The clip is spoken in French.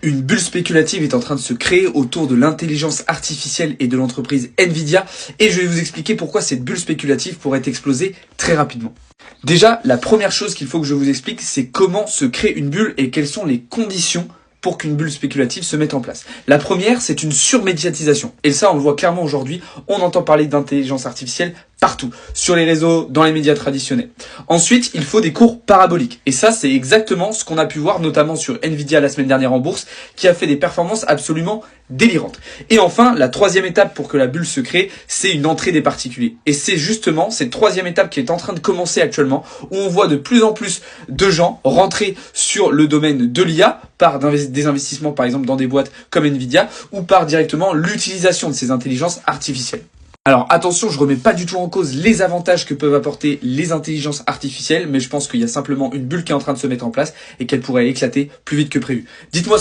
Une bulle spéculative est en train de se créer autour de l'intelligence artificielle et de l'entreprise Nvidia et je vais vous expliquer pourquoi cette bulle spéculative pourrait exploser très rapidement. Déjà, la première chose qu'il faut que je vous explique, c'est comment se crée une bulle et quelles sont les conditions pour qu'une bulle spéculative se mette en place. La première, c'est une surmédiatisation. Et ça, on le voit clairement aujourd'hui, on entend parler d'intelligence artificielle partout, sur les réseaux, dans les médias traditionnels. Ensuite, il faut des cours paraboliques. Et ça, c'est exactement ce qu'on a pu voir, notamment sur Nvidia la semaine dernière en bourse, qui a fait des performances absolument délirantes. Et enfin, la troisième étape pour que la bulle se crée, c'est une entrée des particuliers. Et c'est justement cette troisième étape qui est en train de commencer actuellement, où on voit de plus en plus de gens rentrer sur le domaine de l'IA, par des investissements par exemple dans des boîtes comme Nvidia, ou par directement l'utilisation de ces intelligences artificielles. Alors attention, je remets pas du tout en cause les avantages que peuvent apporter les intelligences artificielles, mais je pense qu'il y a simplement une bulle qui est en train de se mettre en place et qu'elle pourrait éclater plus vite que prévu. Dites-moi